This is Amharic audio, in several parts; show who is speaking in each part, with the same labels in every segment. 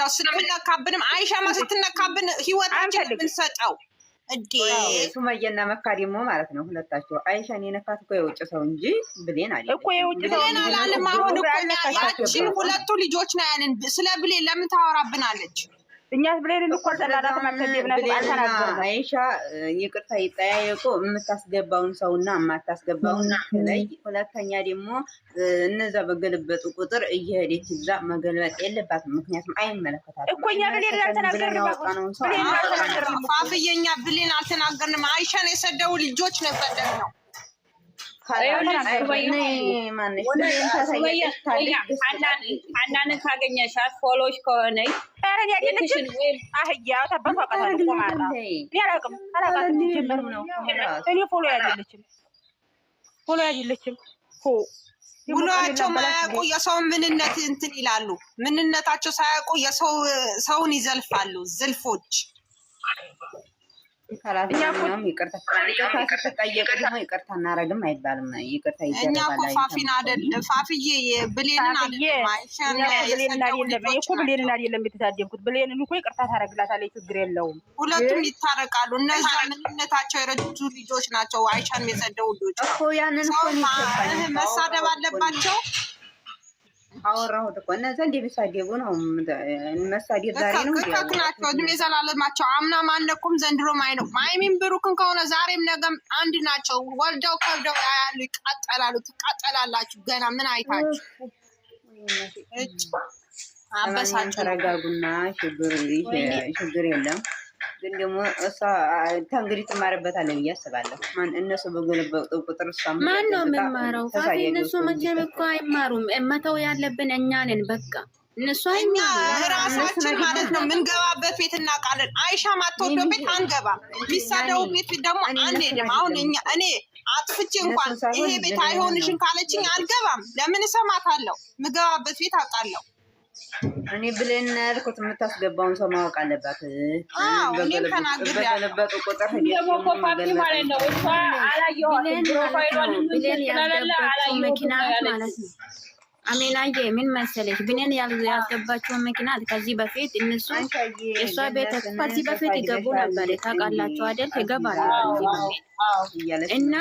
Speaker 1: ያው ስለምንነካብንም አይሻማ ስትነካብን ህይወታችን የምንሰጠው እንዴ
Speaker 2: ሱመያና መካ ደግሞ ማለት ነው ሁለታቸው። አይሻን የነካት እኮ የውጭ ሰው እንጂ ብሌን አለ
Speaker 1: እኮ የውጭ ሰው አላለም። አሁን እኮ ያቺን ሁለቱ ልጆች ነው ያንን ስለ ብሌን ለምን ታወራብናለች?
Speaker 3: እኛስ ብሌን እኮ ተላላክ ማከደብና አልተናገርም።
Speaker 2: አይሻ ይቅርታ ይጠያየቁ የምታስገባውን ሰውና የማታስገባውን ላይ። ሁለተኛ ደግሞ እነዛ በገለበጡ ቁጥር እየሄደች እዛ መገልበጥ የለባትም። ምክንያቱም አይመለከታትም
Speaker 3: እኮ እኛ ብሌን አልተናገርንም።
Speaker 1: ፋፍየኛ ብሌን አልተናገርንም። አይሻን የሰደው ልጆች ነው የፈለግነው።
Speaker 4: ሀናንን ካገኘሻት ፎሎሽ ከሆነ
Speaker 3: ፎሎ አይደለችም።
Speaker 1: ውሏቸው ማያውቁ የሰው ምንነት እንትን ይላሉ። ምንነታቸው ሳያውቁ ሰውን ይዘልፋሉ። ዝልፎች
Speaker 2: ካላኛም ይቅርታ ስትጠየቅ ደግሞ ይቅርታ እናረግም አይባልም። ይቅርታ ይደረጋል።
Speaker 1: እኛ እኮ ፋፊን አይደለም ፋፊዬ ብሌንን አይደለም አይሻን
Speaker 3: ብሌንን አይደለም የተሳደብኩት። ብሌንን እኮ ይቅርታ ታረግላታለች፣ ችግር የለውም።
Speaker 1: ሁለቱም ይታረቃሉ። እነዛ ምንነታቸው የረጁ ልጆች ናቸው። አይሻን የሰደው ልጆች
Speaker 2: እኮ ያንን እኮ
Speaker 1: መሳደብ አለባቸው።
Speaker 2: አወራሁት እኮ እነዛ እንደሚሳደቡ ነው። መሳደብ ዛሬ ነው
Speaker 1: ከክናቸው እድሜ ዘላለማቸው አምና ማነቁም ዘንድሮ ማይነቁ ማይሚን ብሩክን ከሆነ ዛሬም ነገም አንድ ናቸው። ወልደው ከብደው ያያሉ፣ ይቃጠላሉ። ትቃጠላላችሁ ገና ምን አይታችሁ።
Speaker 2: አበሳችሁ ተረጋጉና ችግር የለም። ግን ደግሞ እሷ ከእንግዲህ ትማርበታለህ ብዬ አስባለሁ። እነሱ በገለበጡ ቁጥር እሷ
Speaker 5: ማን ነው የምማረው? ፋፊ እነሱ መቼም እኮ አይማሩም። መተው ያለብን እኛ ነን። በቃ እነሱ
Speaker 1: እኛ ራሳችን ማለት ነው የምንገባበት ቤት እናውቃለን። አይሻ ማትወደው ቤት አንገባም። የሚሳደው ቤት ደግሞ አንሄድም። አሁን እኔ አጥፍቼ እንኳን ይሄ ቤት አይሆንሽም ካለችኝ አልገባም። ለምን እሰማታለሁ? የምገባበት ቤት አውቃለሁ።
Speaker 2: እኔ ብሌን ያልኩት የምታስገባውን ሰው ማወቅ አለባት። በገለበጡ ቁጥር
Speaker 5: ብሌን ያስገባችው መኪና ማለት ነው። አሜናዬ ምን መሰለሽ ብሌን ያስገባችውን መኪና ከዚህ በፊት እነሱ የእሷ ቤት ከዚህ በፊት ይገቡ ነበር። ታውቃላችሁ አይደል? ይገባሉ እና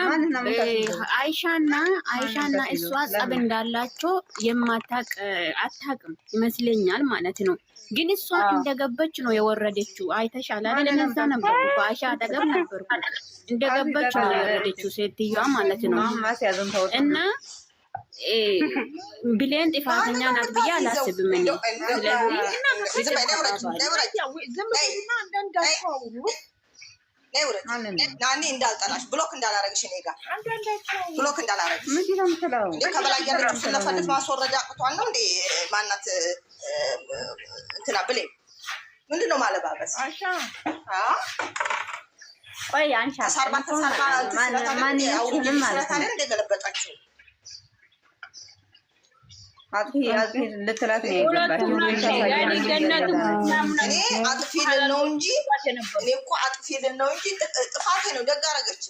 Speaker 5: አይሻና እሷ ጸብ እንዳላቸው አታውቅም ይመስለኛል ማለት ነው። ግን እሷ እንደገበች ነው የወረደችው። አይተሻል አይደል? እነዛ ነበር አይሻ አጠገብ ነበርኩ። እንደገበች ነው የወረደችው ሴትዮዋ ማለት ነው። እና ብሌን ጥፋተኛ ናት ብዬ አላስብም።
Speaker 6: ናኒ እንዳልጠላሽ ብሎክ እንዳላረግሽ እኔ ጋር ብሎክ እንዳላረግሽ ከበላይ ያለችው ስለፈልግ ማስወረድ አቅቷል ነው እንዴ? ማናት እንትና ብሌን ምንድን ነው ማለባበስ?
Speaker 2: ቆይ አንሻ
Speaker 6: ተሳርባ
Speaker 2: ማንኛውንም ማለት ነው
Speaker 6: እንደገለበጣችሁ
Speaker 2: አጥፊ ልትላት ነው የገባችው።
Speaker 6: እኔ አጥፊ ልል ነው እንጂ እኔ እኮ አጥፊ ልል ነው እንጂ ጥፋቴ ነው። ደግ አደረገች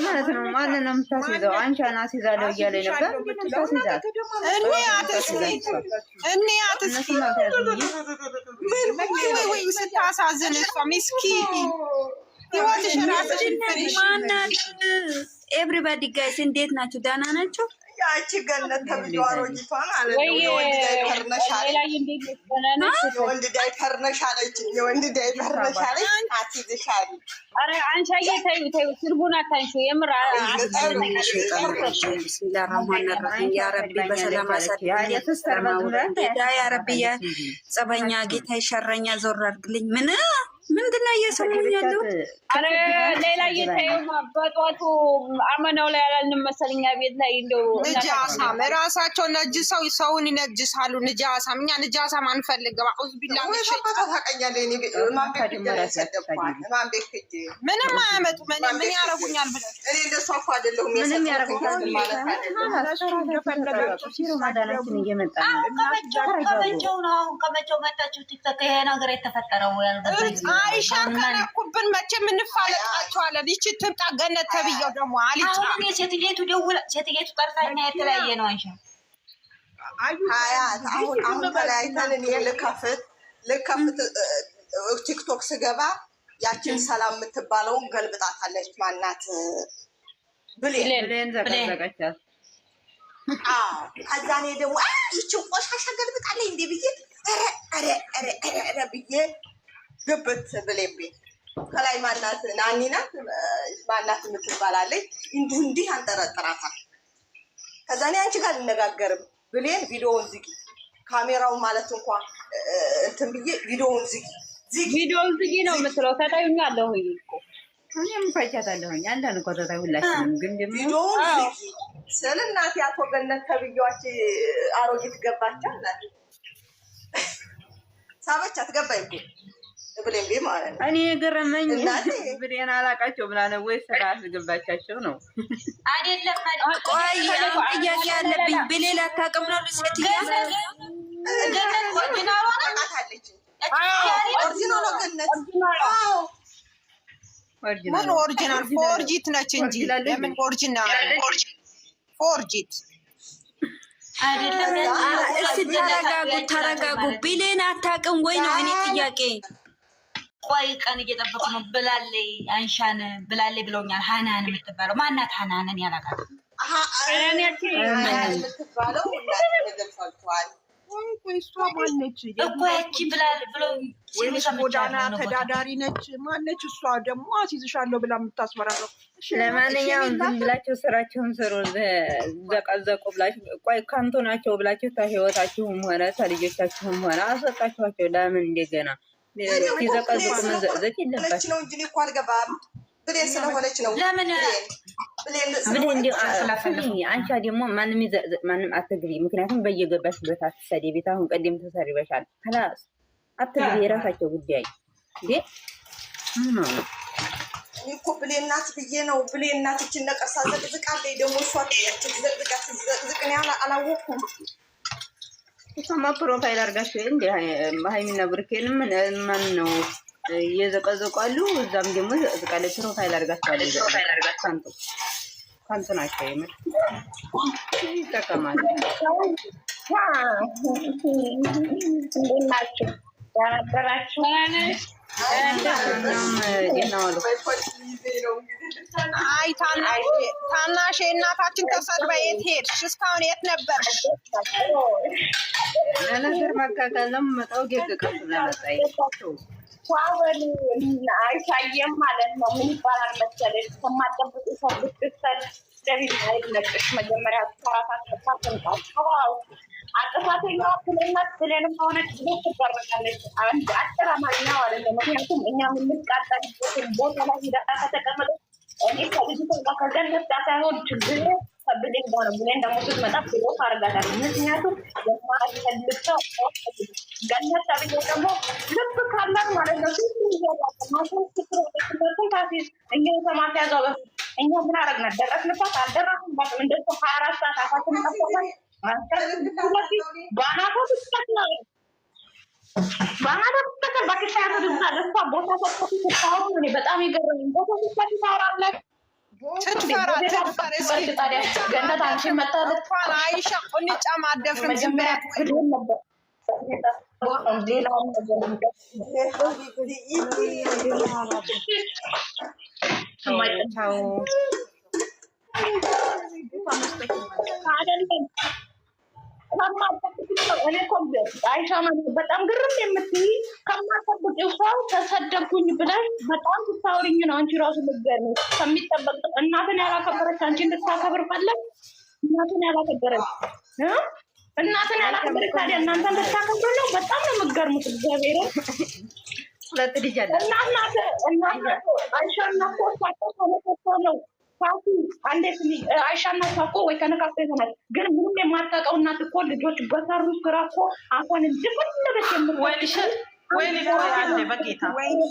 Speaker 2: ማለት ነው። ማንን ነው የምታስይዘው? አንቺን አስይዛለሁ እያለ ነበር።
Speaker 1: ወይ ስታሳዝን እሷ ምስኪን ህይወትሽ ራስሽን
Speaker 5: ማናት? ኤቭሪባዲ ጋይስ እንዴት ናቸው? ደህና ናቸው?
Speaker 6: ያቺ ገነት ተብዬዋ ሮጂቷ ማለት ነው። የወንድ ዳይፐር ነሽ አለች። የወንድ ዳይፐር ነሽ አለች። አትይዝሻል።
Speaker 4: ኧረ አንቺዬ ተይው ስርቡን አታንሺው። የምር
Speaker 5: ቢስሚላህ ረህማን ረሂም ያ ረቢ በሰላም አሳድረኝ። ያ ረቢ ጸበኛ ጌታ ሸረኛ ዞር አድርግልኝ። ምንድን ነው እየሰሙኝ ያለው?
Speaker 4: ኧረ ሌላ እየታየው በጧቱ አመናው ላይ ያላልንም መሰለኛ ቤት ላይ እንደው
Speaker 1: ንጃሳም ራሳቸው ነጅሰው ሰውን ይነጅሳሉ። ንጃሳም እኛ ንጃሳም አንፈልግም። አውዝ ቢላ ምንም አያመጡ ምን ያረጉኛል ብለሽ
Speaker 6: እኔ እንደሷ እኮ አይደለሁም።
Speaker 2: ምንም ያረጉኛል ማዳናችን እየመጣ ነው።
Speaker 7: ከመቼው መጣችሁ ቲክቶክ ይሄ ነገር የተፈጠረው ያልገባኝ
Speaker 1: አይሻ ከነኩብን መቼም እንፋለጣቸዋለን። ይቺ ትምጣ ገነት ተብዬው ደግሞ አልጫ
Speaker 7: ሴትየቱ ጠርታኛ የተለያየ ነው። አይሻ
Speaker 6: ሀያት አሁን ተለያይተን እኔ ልከፍት ቲክቶክ ስገባ ያችን ሰላም የምትባለውን ገልብጣታለች። ማናት ብሌን ዘቀዘቀቻት። ከዛ እኔ ደግሞ ይችን ቆሻሻ ገልብጣለች እንዴ ብዬ ኧረ ብዬ ግብት ብሌን ቤት ከላይ ማናት ናኒ ናት ማናት የምትባላለች እንዲህ አንጠረጥራታል። ከዛ እኔ አንቺ ጋር ልነጋገርም ብሌን ቪዲዮውን ዝጊ፣ ካሜራውን ማለት እንኳን እንትን ብዬ ቪዲዮውን
Speaker 4: ቪዲዮውን ዝጊ ነው የምትለው። ተታዩኛለሁ እኮ
Speaker 2: እኔም ፈጃታለሁኝ። አንዳንድ እኮ ተታዩላችሁ ግን ደግሞ
Speaker 6: ቪዲዮውን ዝጊ ስል እናቴ አቶ ገነት ተብዬዋች አሮጊት ገባች አላት። ሳበቻት ገባይ እኮ ብሌን ቤት ማለት ነው።
Speaker 2: እኔ ገረመኝ ብሌን አላቃቸው ብላ ነው ወይ ስራ አስገባቻቸው ነው
Speaker 7: አይደለም?
Speaker 5: ቆይ ጥያቄ ያለብኝ ብሌን አታውቅም ነው ሴትያ?
Speaker 6: ገነት ኦሪጂናል አቃታለች። ኦሪጂናል ገነት
Speaker 1: ምን ኦሪጂናል ፎርጂት ነች እንጂ ለምን ኦሪጂናል ፎርጂት
Speaker 5: አይደለም? እስቲ ተረጋጉ። ብሌን አታውቅም ወይ ነው እኔ ጥያቄ።
Speaker 7: ቆይ ቀን እየጠበቁ ነው። ብላለይ አንሻን ብላለይ ብለውኛል። ሀናን የምትባለው ማናት? ሀናንን ያላቃት
Speaker 6: የምትባለው ተገልጿል
Speaker 7: እኮ ያቺ ብላል ብሎ
Speaker 8: ወይስ ጎዳና ተዳዳሪ ነች? ማነች እሷ ደግሞ አስይዝሻለሁ ብላ የምታስፈራረው?
Speaker 2: ለማንኛውም ዝም ብላችሁ ስራችሁን ስሩ። ዘቀዘቁ ብላችሁ ቆይ ከንቱ ናቸው ብላችሁ ህይወታችሁም ሆነ ተልጆቻችሁም ሆነ አስወጣችኋቸው። ለምን እንደገና ሲዘቀዝቁ መዘቅዘቅ የለባችሁ
Speaker 6: ነው እንጂ እኮ አልገባም። ብሌን ስለሆነች ነው።
Speaker 7: ለምን
Speaker 2: አንቺ ደግሞ ማንም አትግቢ። ምክንያቱም በየገባሽበት አትሰደቢ። አሁን ቀደም ተሰርበሻል። ኸላስ አትግቢ። የራሳቸው ጉዳይ እንዴ
Speaker 6: እኮ ብሌን ናት ብዬ ነው። ብሌን ናት እችን ነቀርሳ ዘቅዝቃለች። ደግሞ እሷ ዘቅዝቅን አላወኩም።
Speaker 2: እሷማ ፕሮፋይል አድርጋችሁ እንደ ሀይሚና ብሩኬንም ማን ነው እየዘቀዘቋሉ። እዛም ደግሞ ዘቅዝቃለ ፕሮፋይል አድርጋችኋል። ከንቱ ናቸው። የምር ይጠቀማሉ።
Speaker 4: እንዴት ናቸው? ያነበራችሁ
Speaker 1: አይ ታናሽ እናታችን ተሰድባ የት ሄድሽ? እስካሁን የት ነበርሽ?
Speaker 2: ለነገር መካከል ነው የምመጣው። ጌቅቀሱ ለመጣይ
Speaker 4: አይታየም ማለት ነው። ምን ይባላል መሰለሽ? ከማጠብቁ ሰው ብትሰል ደቢል አይለቅሽ። መጀመሪያ አጥፋተኛዋ ብሌናት ብሌንም ሆነች ብሎ ትበረጋለች። አንድ አጠራማኛ ማለት ነው። ምክንያቱም እኛ የምንቃጠልበትን ቦታ ላይ ሂዳ ከተቀመጠች እኔ ከልጅቷ ጋር ከገነት ጋር ሳይሆን ችግር ከብሌን ጋር ነው። ብሌን ደግሞ ስትመጣ ብሎ ታደርጋታለች። ምክንያቱም የማያስፈልግ ሰው ገነት ተብዬ ደግሞ ልብ ካላት ማለት ነው። ማሽን ትክሮችን ታሲዝ እኛ ከማስያዟ በፊት እኛ ምን አደረግናት? ደረስንባት አልደረስንባትም። እንደሱ 24 ሰዓት አፋትን ጠፋታል። በአናቷ ትስተክላል። በክሻያቱ ድምፃ ደስታ ቦታ ሰጥቶ ስታወሩ እኔ በጣም የገረመኝ ቦታ ስታች ታወራለች። ታዲያ ገነት አንቺ መታለች
Speaker 1: አይሻ ቁንጫ ማደፍርም ዝም ብላ
Speaker 4: ነበር። ሌላውን አይሻ በጣም ግርም የምትይ ከማጠብቂው ሰው ተሰደብኩኝ ብለሽ በጣም ስታወሪኝ ነው። አንቺ ራሱ ልገር ከሚጠበቅ እናትን ያላከበረች አንቺ እንድታከብር ፈለግ። እናትን ያላከበረች ታዲያ እናንተ እንድታከብር ነው። በጣም ነው የምትገርሙት። እግዚአብሔር
Speaker 2: ሁለት ልጅ አለ
Speaker 4: እናት አይሻ እና ኮ ነው ሳቱ አንዴት አይሻና ሳኮ ወይ ከነካፍተ ይሆናል። ግን ምንም የማታውቀው እናት እኮ ልጆች በሰሩ ስራ እኮ አሁን እንደፈለገች
Speaker 8: ወይኔ ቆይ አንዴ በጌታ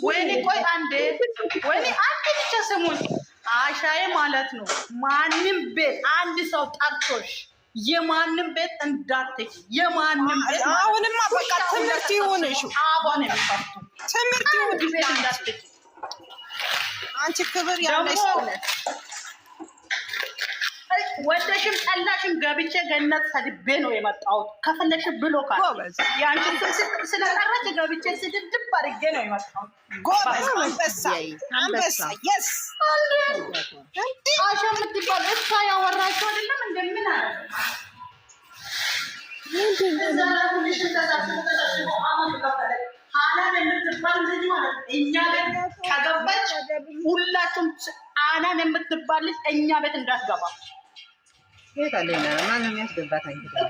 Speaker 8: ወይኔ ቆይ አንዴ ብቻ ስሙኝ። አሻዬ ማለት ነው ማንም ቤት አንድ ሰው ጠርቶሽ የማንም ቤት እንዳትሄጂ። የማንም ቤት
Speaker 1: አሁንማ በቃ ትምህርት ይሁንሽ።
Speaker 8: አባን የሚፈቱ
Speaker 1: ትምህርት ይሁን
Speaker 8: ቤት እንዳትሄጂ።
Speaker 1: አንቺ ክብር ያለሽ
Speaker 8: ወደሽም ጠላሽም ገብቼ ገነት ሰድቤ ነው የመጣሁት። ከፈለሽ ብሎ ካለ ያንቺን ስለጠራች ገብቼ ስድድብ አድርጌ ነው የመጣሁት።
Speaker 1: ጎበዝ አንበሳ የስ
Speaker 8: አሻ የምትባል እሷ ያወራችሁ አይደለም እንደምን አለ አናን የምትባል ልጅ ማለት እኛ ቤት ከገባች ሁላችሁም አናን የምትባል ልጅ እኛ ቤት እንዳትገባ።
Speaker 2: የት አለና ማንም ያስገባት አይደለም።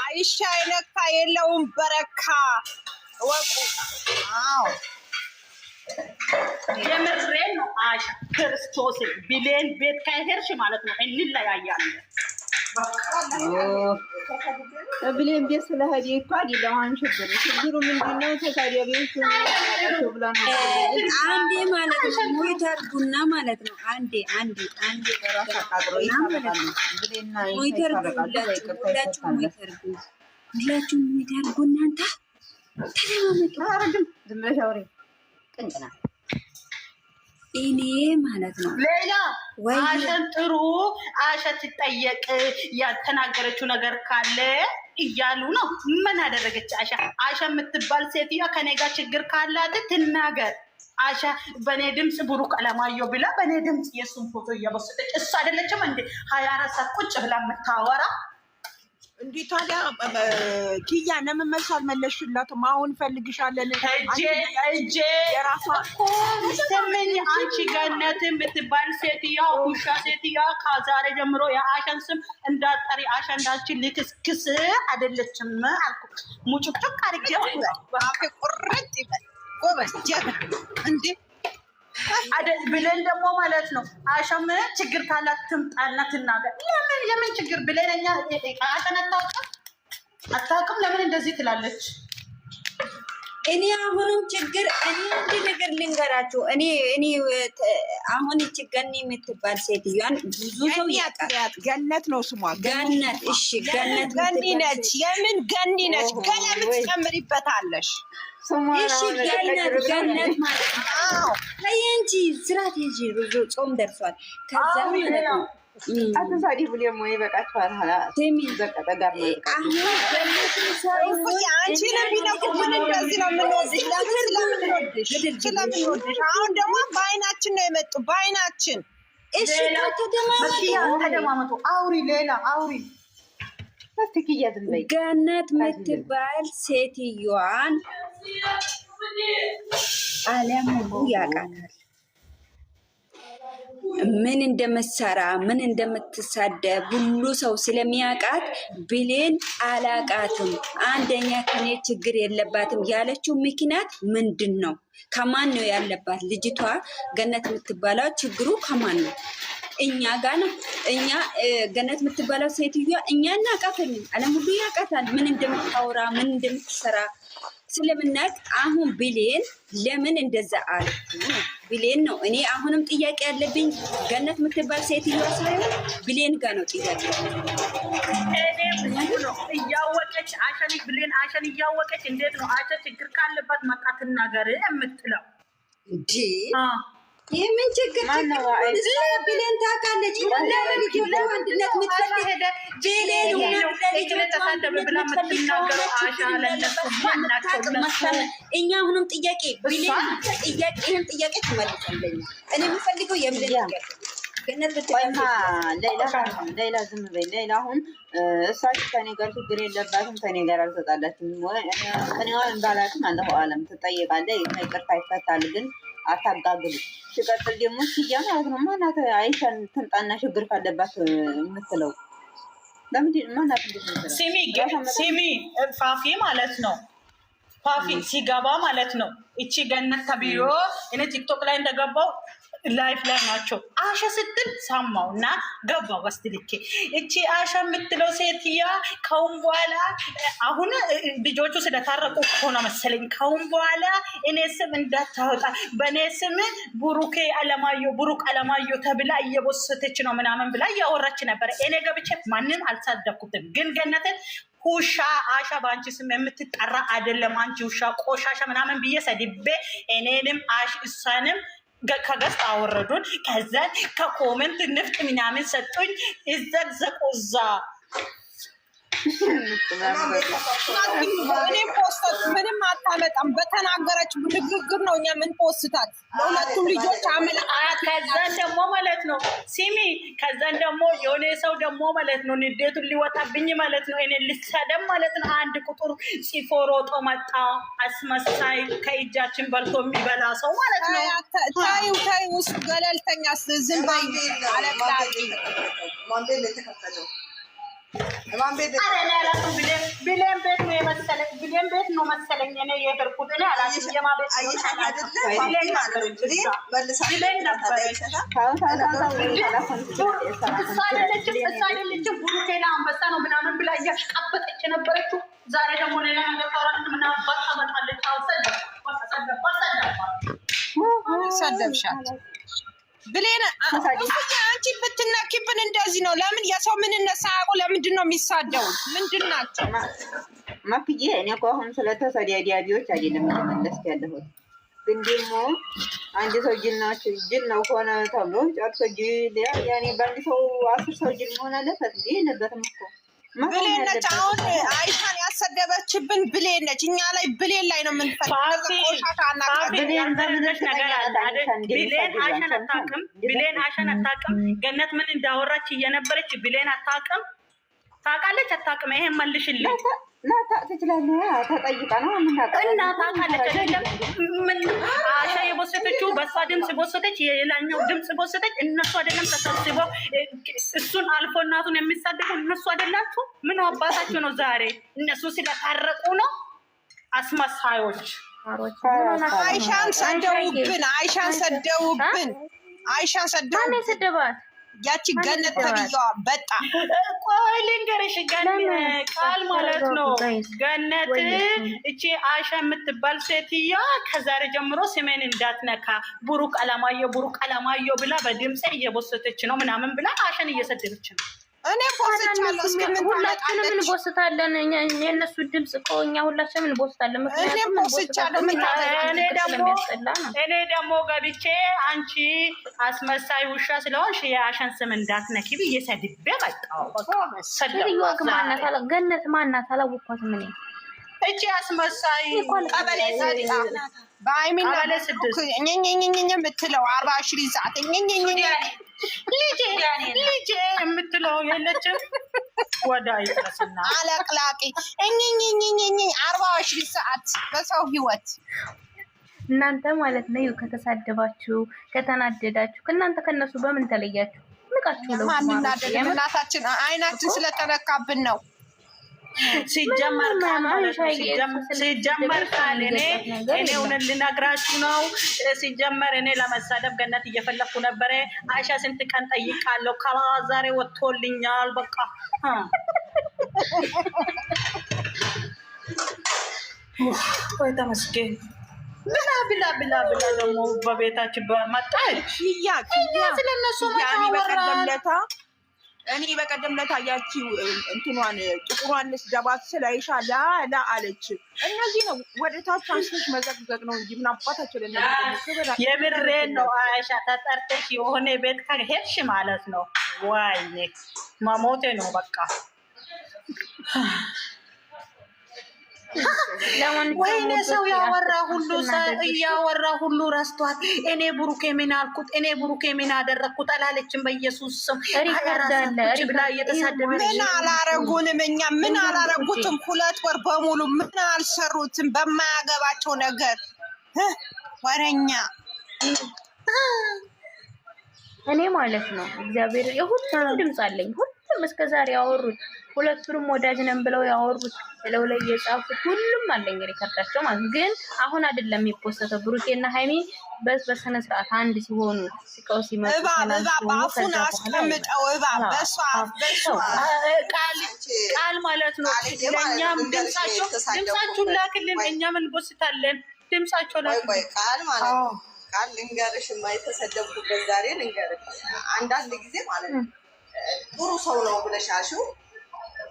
Speaker 1: አይሻ የነካ የለውም በረካ ወቁ። አዎ
Speaker 8: የምሬን ነው። አሻ ክርስቶስን ብሌን ቤት ከሄድሽ ማለት ነው እንለያያለን።
Speaker 2: ብሌን ቤት ስለሄደ እኮ አይደለም አሁን ችግሩ ምንድነው? ተሳዳቢዎቹ ብላ ነው
Speaker 5: አንዴ ማለት ነው ሙይት አድርጉና ማለት ነው አንዴ
Speaker 2: ራስ አቃጥሮ ይታረቃሉ። ብሌንና ይታረቃሉ።
Speaker 5: ሁላችሁም ሙይት አድርጉ እናንተ ተለማመጡ።
Speaker 2: አረግም ዝም ብለሽ አውሪ ቅንጭና
Speaker 5: እኔ ማለት ነው
Speaker 8: ሌላ አሸን ጥሩ አሸት ትጠየቅ ያተናገረችው ነገር ካለ እያሉ ነው። ምን አደረገች አሻ? አሻ የምትባል ሴትዮዋ ከኔ ጋር ችግር ካላት ትናገር። አሻ በኔ ድምጽ ብሩክ አለማየሁ ብላ በኔ ድምጽ የሱን ፎቶ እያበሰጠች እሱ አይደለችም እንዴ 24 ሰዓት ቁጭ ብላ የምታወራ?
Speaker 1: እንዴ ታዲያ ኪያ ለምን መልስ አልመለስሽላትም? አሁን ፈልግሻለን
Speaker 8: እጄ የራሷ ስምኝ። አንቺ ገነትን ብትባል ሴትዮዋ ውሻ ሴትዮዋ ከዛሬ ጀምሮ የአሸን ስም እንዳጠሪ አሸ እንዳንቺ ልክስክስ አይደለችም አልኩ። ሙጭጭቅ አድርጌ
Speaker 1: ቁርጥ ይበል ጎበዝ ጀግና እንዴ
Speaker 8: ብለን ደግሞ ማለት ነው አሻም ችግር ካላት ትምጣና ትናገር። የምን ችግር ብለን እኛ አሸን አታውቅም። ለምን እንደዚህ ትላለች?
Speaker 5: እኔ አሁንም ችግር አንድ ነገር ልንገራችሁ። እኔ አሁን ገኒ የምትባል ሴትዮዋን ብዙ ሰው ያውቃል።
Speaker 1: ገነት ነው ስሟ
Speaker 5: ገነት። እሺ ገነት
Speaker 1: ገኒ ነች። የምን ገኒ ነች? ገለምት ትጨምሪበታለሽ።
Speaker 5: እሺ ገነት ማለት ነው። እንጂ ስራት እንጂ ብዙ ጾም ደርሷል። ከዛ ማለት ነው
Speaker 2: አትሳዲ ብሎ ሞይ በቃቷል። hala ዘቀጠ ጋር ነው
Speaker 1: አንቺንም ቢነኩብን እንደዚህ ነው የምንወድሽ። ስለምንወድሽ አሁን ደግሞ በአይናችን ነው የመጡ በአይናችን።
Speaker 5: እሺ
Speaker 8: ተደማመጡ። አውሪ ሌላ አውሪ
Speaker 5: ገነት የምትባል ሴትዮዋን ዓለም ሁሉ ያውቃታል። ምን እንደምትሰራ ምን እንደምትሳደብ ሁሉ ሰው ስለሚያውቃት ብሌን አላቃትም። አንደኛ ከኔ ችግር የለባትም ያለችው ምክንያት ምንድን ነው? ከማን ነው ያለባት? ልጅቷ ገነት የምትባለው ችግሩ ከማን ነው? እኛ ጋር ነው። እኛ ገነት የምትባለው ሴትዮዋ እኛ እናውቃታለን። ዓለም ሁሉ ያውቃታል ምን እንደምታወራ ምን እንደምትሰራ ስለምናውቅ አሁን ብሌን ለምን እንደዛ አለ ብሌን ነው። እኔ አሁንም ጥያቄ ያለብኝ ገነት የምትባል ሴትዮዋ ሳይሆን ብሌን ጋር ነው ጥያቄ።
Speaker 8: እያወቀች አሸን ብሌን አሸን እያወቀች እንዴት ነው አሸ ችግር ካለባት መጣ ትናገር የምትለው
Speaker 5: እንዴ? የምን ችግር ብሌን ታውቃለች። አንድነት የምትፈልግ እኛ አሁንም ጥያቄ ይህን ጥያቄ ትመልሳለኝ። እኔ የምፈልገው የብሌን
Speaker 2: ሌላ ዝም በይ። ሌላ አሁን እሳቸው ከኔ ጋር ችግር የለባትም ከኔ ጋር አልተጣላችም። እኔዋን ባላትም አለሁ አለም ትጠይቃለህ። ይቅርታ ይፈታል ግን አታጋግሉ። ሲቀጥል ደግሞ ኪያ ማለት ነው ማናት አይሻን ትምጣና ችግር ካለባት የምትለው ለምንድን ማናት?
Speaker 8: ሲሚ ፋፊ ማለት ነው ፋፊ ሲገባ ማለት ነው እቺ ገነት ተብዮ እኔ ቲክቶክ ላይ እንደገባው ላይፍ ላይ ናቸው። አሻ ስትል ሰማው እና ገባው በስትልኬ እቺ አሻ የምትለው ሴትያ ከውን በኋላ አሁን ልጆቹ ስለታረቁ ሆነ መሰለኝ ከውን በኋላ እኔ ስም እንዳታወጣ በእኔ ስም ቡሩክ አለማየሁ ተብላ እየቦሰተች ነው ምናምን ብላ እያወራች ነበረ። እኔ ገብቼ ማንም አልሳደብኩትም፣ ግን ገነትን ውሻ አሻ በአንቺ ስም የምትጠራ አይደለም አንቺ ውሻ ቆሻሻ ምናምን ብዬ ሰድቤ እኔንም እሷንም ከገስት አወረዱን። ከዛ ከኮመንት ንፍጥ ምናምን ሰጡኝ። ይዘቅዘቁዛ
Speaker 1: እኔም ፖስታት ምንም አታመጣም። በተናገረች ንግግር ነው እኛ ምን ፖስታት ለሁለቱም ልጆች አመለካከት።
Speaker 8: ከዛን ደግሞ ማለት ነው ሲሚ ከዛን ደግሞ የሆነ ሰው ደግሞ ማለት ነው ንዴቱን ሊወጣብኝ ማለት ነው እኔ ልሳደም ማለት ነው። አንድ ቁጥር ጽፎ ሮጦ መጣ። አስመሳይ ከእጃችን በልቶ የሚበላ ሰው ማለት ነው።
Speaker 1: ታዩ ውስጥ ገለልተኛ ዝም በይ አለቅላቂ
Speaker 6: ማንዴል የተከፈተው
Speaker 8: ብሌን ቤት ነው የመሰለኝ። ብሌን ቤት ነው መሰለኝ እኔ የሄድኩት። እኔ አላውቅም የማቤት እሷ አይደለችም ቡሩኬላ አንበሳ ነው ምናምን ብላ እያሽቃበጠች የነበረችው። ዛሬ ደግሞ ሌላ ነገር ታወራለች። ምናባት ታመጣለች።
Speaker 1: ሰደብሻት ብሌን አንቺ ብትነኪብን እንደዚህ ነው። ለምን የሰው ምንነት ሳያውቁ ለምንድን ነው የሚሳደቡት? ምንድን ናቸው?
Speaker 2: ማክዬ እኔ እኮ አሁን ስለተሰዳዳቢዎች አይደለም እየመለስኩ ያለሁት፣ ግን ደግሞ አንድ ሰው ጅል ነው ሆነ ተብሎ ጨርሶ ጅል ያኔ በአንድ ሰው 10 ሰው ጅል መሆን አለበት እንዴ? የለበትም እኮ
Speaker 1: ብሌን ነች። አሁን አይሻን ያሰደበችብን ብሌን ነች። እኛ ላይ ብሌን ላይ ነው የምንፈልገው።
Speaker 8: ብሌን አሸን አታውቅም። ገነት ምን እንዳወራች እየነበረች ብሌን አታውቅም። ታውቃለች አታውቅም? ይሄን መልሽልኝ።
Speaker 2: ተጠይቃ ነው
Speaker 8: እና ታውቃለች አይደለም? ምን አሻ የቦሰተችው በእሷ ድምፅ ቦሰተች፣ የሌላኛው ድምፅ ቦሰተች። እነሱ አይደለም ተሰብስበው እሱን አልፎ እናቱን የሚሳደቡ እነሱ አይደላችሁ? ምን አባታችሁ ነው? ዛሬ እነሱ ስለታረቁ ነው አስመሳዮች።
Speaker 1: አይሻን ሰደውብን፣ አይሻን ሰደውብን። ያቺ ገነት ተብያዋ በጣም
Speaker 8: ቆይ ልንገርሽ፣ ቃል ማለት ነው ገነት እቺ አሻ የምትባል ሴትያ ከዛሬ ጀምሮ ስሜን እንዳትነካ ቡሩክ አለማየሁ ብላ በድምፅ እየቦሰተች ነው ምናምን ብላ አሸን እየሰደበች ነው።
Speaker 1: እኔ ቦስቻለሁ። እስኪ ምን
Speaker 5: ሁላችንም እንቦስታለን። የእነሱ ድምፅ እኮ እኛ ሁላችንም እንቦስታለን።
Speaker 1: ምክንያቱም ቦስቻለሁ።
Speaker 8: እኔ ደግሞ ገብቼ አንቺ አስመሳይ ውሻ ስለሆንሽ የአሸን ስም እንዳትነኪ ብዬ ሰድቤ መጣሁ።
Speaker 5: ገነት ማናት? አላወኳትም እኔ
Speaker 8: እቺ አስመሳይ
Speaker 1: ቀበሌ ሰዲቃ በአይሚና የምትለው 40 ሺህ ሰዓት
Speaker 8: ልጄ የምትለው የለችም። ወዳ ይጥረስና
Speaker 1: አለቅላቂ 40 ሺህ ሰዓት በሰው ህይወት
Speaker 5: እናንተ ማለት ነው። ከተሳደባችሁ ከተናደዳችሁ ከእናንተ ከነሱ በምን ተለያችሁ? ንቃችሁ ነው
Speaker 1: ማንናደድ እናታችን አይናችን ስለተነካብን ነው።
Speaker 8: ሲጀመር ቃል እኔ እውነት ልነግራችሁ ነው። ሲጀመር እኔ ለመሳደብ ገነት እየፈለኩ ነበረ። አይሻ ስንት ቀን ጠይቃለሁ። ዛሬ ወጥቶልኛል። በቃ ወይ ተመስገን። ብላ ደግሞ በቤታችን በመጣች ስለነሱ በቀደምለታ
Speaker 3: እኔ በቀደም ለታያችው እንትኗን ጥቁሯን ስደባት ስለይሻ ላ አለች። እነዚህ ነው ወደ ታች አንስተሽ መዘግዘግ ነው እንጂ ምን አባታችን ለነሱ
Speaker 8: የምሬን ነው። አይሻ ተጠርተሽ የሆነ ቤት ከሄድሽ ማለት ነው ወይኔ መሞቴ ነው በቃ። ወይኔ ሰው እያወራ ሁሉ ረስቷል። እኔ ብሩኬ ምን አልኩት? እኔ ብሩኬ ምን አደረግኩት አላለችም። በኢየሱስ ስም ብላ እየተሳደበች
Speaker 1: ምን አላረጉንም? እኛ ምን አላረጉትም? 2 ወር በሙሉ ምን አልሰሩትም? በማያገባቸው ነገር ወረኛ
Speaker 5: እኔ ማለት ነው። እግዚአብሔር የሁሉም ድምፅ አለኝ። ሁሉም እስከዛሬ ያወሩት ሁለቱንም ወዳጅ ነን ብለው ያወሩት ብለው ላይ የጻፉት ሁሉም አለኝ ሪከርዳቸው ማለት ግን አሁን አይደለም የሚፖስተው ብሩኬና ሃይሚ በስነ ስርዓት አንድ ሲሆኑ ሲቀው ሲመጡ
Speaker 1: ባፉን አስቀምጠው በሷ
Speaker 8: ቃል ማለት ነው። ለኛም ድምጻችሁን ላክልን፣ እኛ ምን ቦስታለን ድምጻቸው ላክልን።
Speaker 6: ቃል ማለት ነው። ቃል ልንገርሽ የማይተሰደብኩበት ዛሬ ልንገርሽ። አንዳንድ ጊዜ ማለት ነው ጥሩ ሰው ነው ብለሻሽው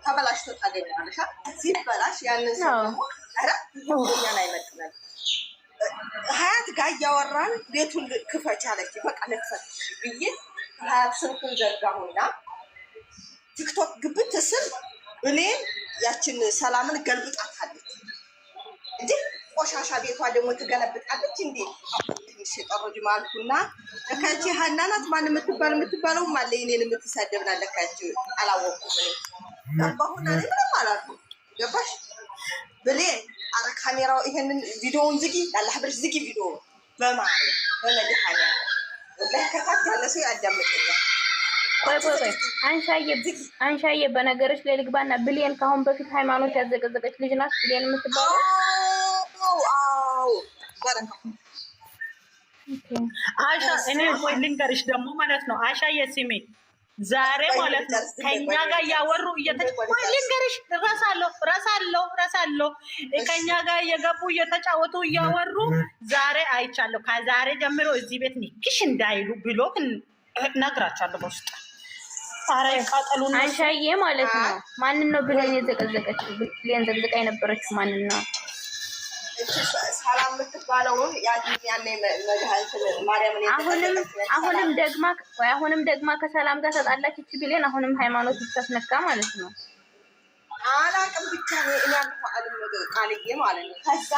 Speaker 6: ተበላሽቶ ታገኛለሽ። ሲበላሽ ያንን ሰው ደግሞ ኧረ አይመጥነን ሀያት ጋር እያወራን ቤቱን ክፈች አለች። በቃ ልክፈትሽ ብዬ ሀያት ስልኩን ዘጋሁና ቲክቶክ ግብት ስል ብሌን ያችን ሰላምን ገልብጣታለች። እንዴ ቆሻሻ ቤቷ ደግሞ ትገለብጣለች እንዴ ትንሽ ጠሮጅ ማልኩና ለካቺ ሀናናት ማን የምትባለው ማለ እኔን የምትሳደብና ለካቺ አላወኩም እኔ ገባሁና ምንም አላልኩም። ገባሽ ብሌን አረ ካሜራው ይሄንን ቪዲዮውን ዝጊ ያላህ ብርሽ ዝጊ ቪዲዮ በማርያም በመድኃኒያ ወላሂ ከታች ያለ ሰው ያዳምጠኛል።
Speaker 5: ቆይ አንሻዬ በነገርሽ ላይ ልግባና ብሌን ካሁን በፊት ሃይማኖት ያዘቀዘቀች ልጅ ናት ብሌን የምትባለው።
Speaker 6: አዎ በረካ
Speaker 8: አሻ እኔ ወይ ልንገርሽ ደግሞ ማለት ነው አሻዬ ስሜ ዛሬ ማለት ነው ከኛ ጋር እያወሩ ልንገርሽ ረሳለሁ ከኛ ጋር እየገቡ እየተጫወቱ እያወሩ ዛሬ አይቻለሁ። ከዛሬ ጀምሮ እዚህ ቤት ንክሽ እንዳይሉ ብሎ ነግራቸዋለሁ በውስጥ። ኧረ ይቃጠሉ
Speaker 5: አንሻዬ ማለት ነው። ማንን ነው ብሌን የዘቀዘቀች? ብሌን ዘቅዝቃ የነበረችው ማንን ነው?
Speaker 6: ሰላም የምትባለውን ያኔ መድኃኒት ማርያምን
Speaker 5: አሁንም ደግማ ከሰላም ጋር ተጣላች። እቺ ብሌን አሁንም ሃይማኖት ልታስነካ ማለት ነው።
Speaker 6: አላቅም ብቻ እኔ አልፋአልም ቃልዬ ማለት ነው። ከዛ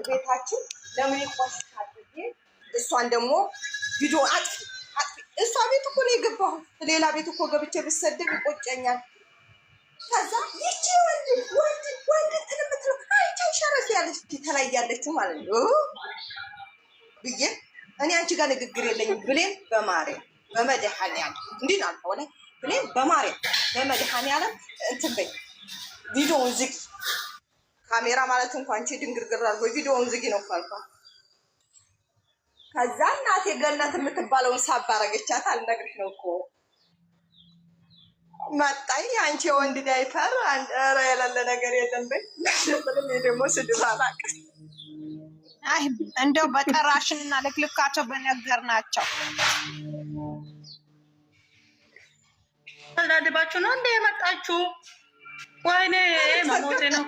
Speaker 6: ቤታችን ለምን ይቆሽሻል ብዬ እሷን ደግሞ ቪዲዮ አጥፊ እሷ ቤት እኮ ነው የገባሁት። ሌላ ቤት እኮ ገብቼ ብሰደብ ይቆጨኛል። ከዛ ይቺ ወንድ ትልምትለው አይቻው ሸረፍ ያለች ተለያለችው ማለት ነው ብዬ እኔ አንቺ ጋር ንግግር የለኝም ብሌን በማርያም በመድኃኒዓለም እንዲህ ነው አልኩ። ወላሂ ብሌን በማርያም በመድኃኒዓለም እንትን በይ ቪዲዮውን ዝጊ። ካሜራ ማለት እንኳን አንቺ ድንግርግር አድርጎ ቪዲዮውን ዝጊ ነው ካልኳት። ከዛ እናቴ ገነት የምትባለውን ሳባረገቻት አልነግርሽ ነው እኮ መጣኝ። አንቺ የወንድ ዳይፐር ኧረ የሌለ ነገር የለም በይ። ደግሞ ስድብ አላውቅም።
Speaker 1: አይ እንደው በጠራሽንና ልክልካቸው በነገር ናቸው።
Speaker 8: ተዳድባችሁ ነው እንደ የመጣችሁ? ወይኔ መሞቴ ነው።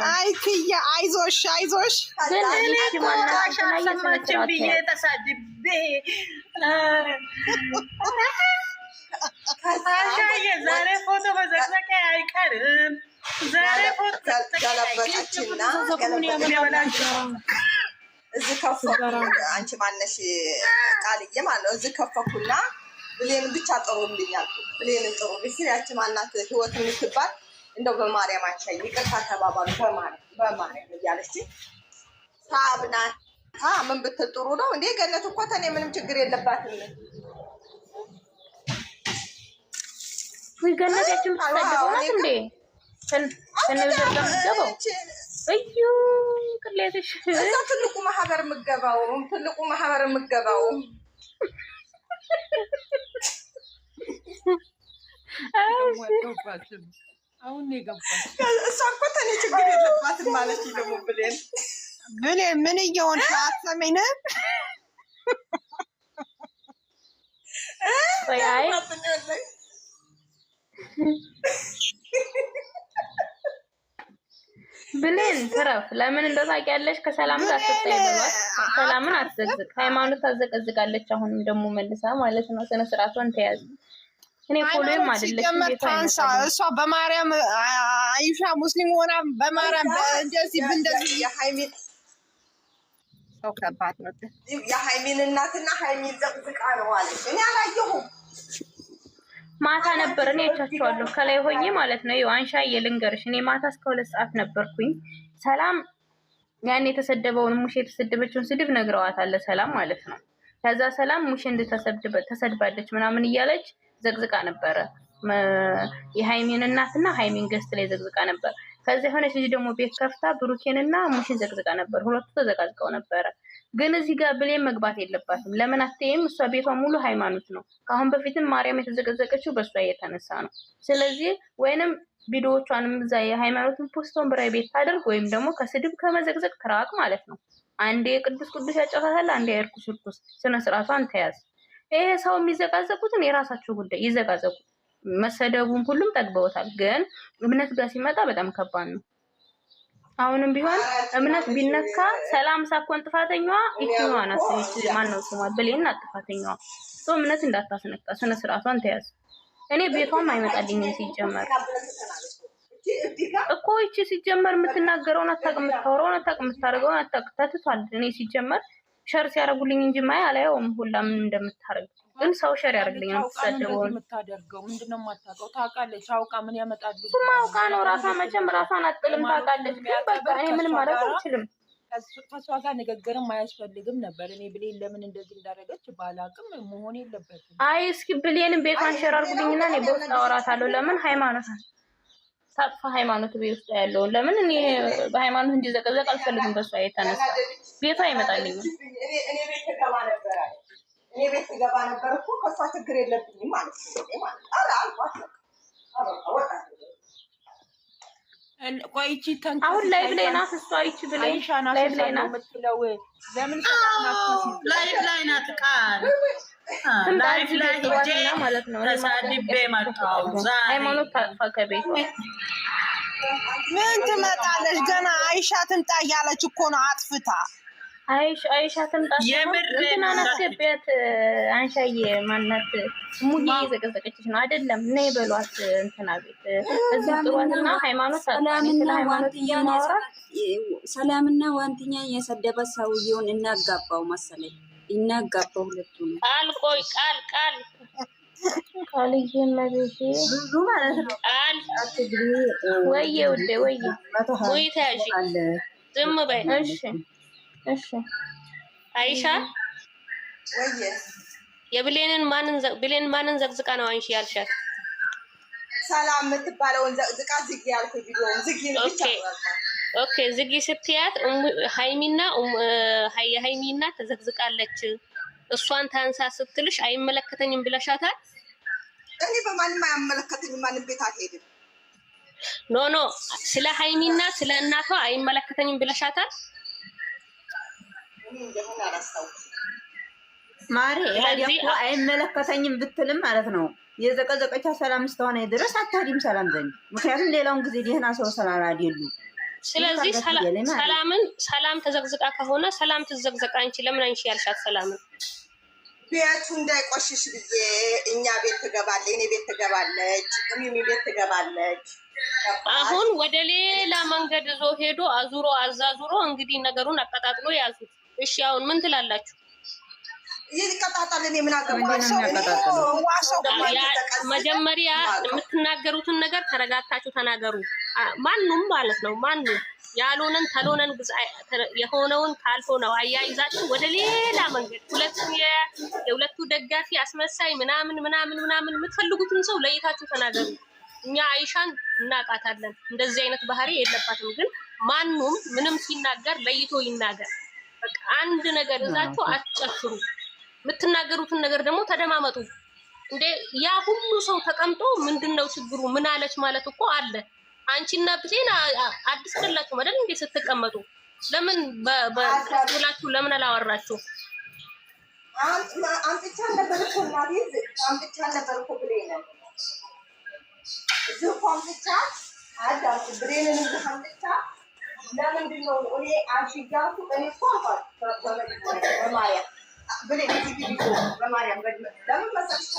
Speaker 1: አይ ክያ አይዞሽ
Speaker 8: ሰማችን ብዬ ተሳድቤ አሻዬ ዛሬ ፎቶ መዘቅዘቅ አይቀርም። ዛሬ ፎቶ
Speaker 6: ገለበጣችና እዚህ ከፈኩ። አንቺ ማነሽ ቃልዬ ማለት ነው። እዚህ ከፈኩና ብሌን ብቻ ጥሩልኛል። ብሌንን ጥሩልኝ ሲል ያቺ ማናት ህይወት የምትባል እንደው በማርያም አቻይ ይቅርታ ተባባሉ በማርያም እያለች ሳብናት ምን ብትል ጥሩ ነው እንዴ? ገነት እኮ ተኔ ምንም ችግር የለባትም።
Speaker 5: ወይ ገነት ያችን ተሰደበናት እንዴ? እዩ ቅሌትሽ
Speaker 6: እዛ ትልቁ ማህበር የምገባው
Speaker 3: አሁን የገባች
Speaker 6: እሷ እኮ ተኔ ችግር የለባትም ማለት ደግሞ ብሌን
Speaker 1: ምን እየሆንሽ አትሰሚንም?
Speaker 5: አይ ብሌን ትረፍ። ለምን እንደው ታውቂያለሽ? ከሰላም ጋር ተጣይበዋል። ሰላምን አትዘግዝቅ፣ ሃይማኖት ታዘቀዝቃለች። አሁንም ደግሞ መልሳ ማለት ነው። ስነ ስርዓቷን ተያዝ። እኔ ፖሎም አይደለም
Speaker 1: ታንሳ እሷ በማርያም አይሻ ሙስሊም ሆና በማርያም እንደዚህ
Speaker 6: የሃይሚን
Speaker 1: ሰው ከባድ ነው።
Speaker 6: የሃይሚን እናትና ሃይሚን ዘቅዝቃ ነው አለች። እኔ አላየሁም።
Speaker 5: ማታ ነበር እኔ እቻቸዋለሁ ከላይ ሆኜ ማለት ነው። አንሻዬ ልንገርሽ፣ እኔ ማታ እስከ 2 ሰዓት ነበርኩኝ። ሰላም ያን የተሰደበውን ሙሽ የተሰደበችውን ስድብ ነግረዋታል። ሰላም ማለት ነው። ከዛ ሰላም ሙሽ ተሰድባለች ምናምን እያለች ዘቅዝቃ ነበረ። የሃይሚን እናትና ሃይሚን ገስት ላይ ዘቅዝቃ ነበር። ከዛ የሆነች ልጅ ደግሞ ቤት ከፍታ ብሩኬንና ሙሽን ዘቅዝቃ ነበር። ሁለቱ ተዘቃዝቀው ነበረ። ግን እዚህ ጋር ብሌን መግባት የለባትም። ለምን አትይም? እሷ ቤቷ ሙሉ ሃይማኖት ነው። ከአሁን በፊትም ማርያም የተዘቀዘቀችው በእሷ የተነሳ ነው። ስለዚህ ወይንም ቪዲዮዎቿንም እዛ የሃይማኖትን ፖስቶን ብራይ ቤት ታደርግ ወይም ደግሞ ከስድብ ከመዘቅዘቅ ትራቅ ማለት ነው። አንዴ ቅዱስ ቅዱስ ያጨፋታል፣ አንዴ እርኩስ እርኩስ። ስነ ስርዓቷን ተያዝ። ይሄ ሰው የሚዘቃዘቁትን የራሳቸው ጉዳይ ይዘቃዘቁ። መሰደቡን ሁሉም ጠግበውታል። ግን እምነት ጋር ሲመጣ በጣም ከባድ ነው። አሁንም ቢሆን እምነት ቢነካ ሰላም ሳኮን ጥፋተኛዋ ይችኛዋ ናት። ማነው ስሟ? ብሌን ናት ጥፋተኛዋ። ሰው እምነት እንዳታስነካ ስነ ስርዓቷን ተያዝ። እኔ ቤቷም አይመጣልኝም ሲጀመር እኮ ይቺ ሲጀመር የምትናገረውን አታውቅም፣ የምታወራውን አታውቅም፣ የምታደርገውን አታውቅም። ተትቷል። እኔ ሲጀመር ሸር ሲያደርጉልኝ እንጂ ማይ አላየውም ሁላ ምን እንደምታደርግ። ግን ሰው ሸር ያደርግልኝ ነው ተሳደበው
Speaker 3: የምታደርገው ምንድነው የማታውቀው? ታውቃለች። አውቃ ምን ያመጣሉ?
Speaker 5: ስማ አውቃ ነው ራሷ መቼም ራሷን አጥልም ታውቃለች። ግን በቃ እኔ ምንም ማድረግ አልችልም።
Speaker 3: ከሷ ጋር ንግግርም አያስፈልግም ነበር። እኔ ብሌን ለምን እንደዚህ እንዳደረገች ባላቅም መሆን የለበትም።
Speaker 5: አይ እስኪ ብሌንን ቤቷን ሸር አድርጉልኝና እኔ በውስጥ አወራታለሁ። ለምን ሃይማኖት ታጥፋ ሃይማኖት ቤት ውስጥ ያለውን ለምን እኔ በሃይማኖት እንዲዘቀዘቅ አልፈልግም። በሷ የተነሳ ቤቷ አይመጣልኝም።
Speaker 6: እኔ ቤት ገባ ነበር እኮ ከሷ ችግር የለብኝም ማለት ነው። አረ አልኳት
Speaker 3: ቆይቺ
Speaker 5: አሁን ላይ ብሌናት እሷ ይቺ ብሌን ላይ ብሌናት
Speaker 3: የምትለው ለምን
Speaker 8: ላይፍ ላይ ናት ቃል ላይፍ ላይ
Speaker 5: ማለት ነው።
Speaker 8: ተሳድቤ መጣሁ።
Speaker 5: ሃይማኖት ታጥፋ ከቤቷ
Speaker 1: ምን ትመጣለች? ገና አይሻ ትምጣ እያለች እኮ ነው አጥፍታ።
Speaker 5: አይሻ ትምጣ እንትናናት ቤት አንሻዬ ማናት ሙዬ እየዘቀዘቀችሽ ነው አይደለም? ነይ በሏት እንትና ቤት እዚህ ጥሯትና ሃይማኖት
Speaker 9: ሰላምና ዋንትኛ የሰደበ ሰውዬውን እናጋባው መሰለኝ። እናጋባው ሁለቱ ነው።
Speaker 10: ቃል ቆይ ቃል
Speaker 5: ካልዬ መቤቴ
Speaker 2: ብዙ ማለት ነው።
Speaker 10: ቃል
Speaker 5: ወይዬ ውዴ ወይዬ
Speaker 10: ወይ ታጂ ዝም በይ።
Speaker 5: እሺ
Speaker 10: አይሻ
Speaker 6: ወይዬ
Speaker 10: የብሌንን ማንን ዘቅዝቃ ነው አንቺ ያልሻት?
Speaker 6: ሰላም የምትባለውን ዘቅዝቃ ዝጊ ያልኩት ቪዲዮ ዝጊ ብቻ።
Speaker 10: ኦኬ ዝጊ ስትያት ሃይሚና ተዘቅዝቃለች። እሷን ታንሳ ስትልሽ አይመለከተኝም ብለሻታል።
Speaker 6: እኔ በማንም አያመለከተኝም፣ ማንም ቤት አልሄድም።
Speaker 10: ኖ ስለ ሃይሚና ስለ እናቷ አይመለከተኝም ብለሻታል።
Speaker 2: ማሬ ያዲያ አይመለከተኝም ብትልም ማለት ነው የዘቀዘቀቻ ሰላም ስተሆነ ድረስ አታዲም ሰላም ዘንድ። ምክንያቱም ሌላውን ጊዜ ደህና ሰው ስላላደሉ።
Speaker 10: ስለዚህ ሰላም ተዘቅዝቃ ከሆነ ሰላም ትዘቅዘቃ። አንቺ ለምን አንቺ ያልሻት ሰላምን
Speaker 6: ቤቱ እንዳይቆሽሽ ብዬ እኛ ቤት ትገባለች፣ እኔ ቤት ትገባለች፣ ሚሚ ቤት ትገባለች።
Speaker 10: አሁን ወደ ሌላ መንገድ ዞ ሄዶ አዛዙሮ እንግዲህ ነገሩን አቀጣጥሎ ያዙት። እሺ አሁን ምን ትላላችሁ?
Speaker 6: ይቀጣጣል። እኔ ምን አገባኝ?
Speaker 10: መጀመሪያ የምትናገሩትን ነገር ተረጋግታችሁ ተናገሩ። ማንም ማለት ነው ማንም ያልሆነን ተሎነን የሆነውን ካልሆነው አያይዛችሁ ወደ ሌላ መንገድ የሁለቱ ደጋፊ አስመሳይ ምናምን የምትፈልጉትን ሰው ለይታችሁ ተናገሩ። እኛ አይሻን እናቃታለን፣ እንደዚህ አይነት ባህሪ የለባትም። ግን ማንም ምንም ሲናገር ለይቶ ይናገር። በቃ አንድ ነገር እዛችሁ አትጨፍሩ። የምትናገሩትን ነገር ደግሞ ተደማመጡ። እንዴ ያ ሁሉ ሰው ተቀምጦ ምንድነው ችግሩ? ምን አለች ማለት እኮ አለ። አንቺና ብሌን አዲስ አይደላችሁ ማለት እንዴ? ስትቀመጡ ለምን በክላችሁ ለምን አላወራችሁ?
Speaker 6: አንቺ ነበር እኮ ማለት አንቺ ነበር እኮ ብሌን እዚህ ኮምፒውታ አዳም ብሌንን እንኳንታ ለምንድን ነው እኔ አሽጋቱ እኔ ፎርፋ በማርያም ብሌን በማርያም ለምን መሰለሽ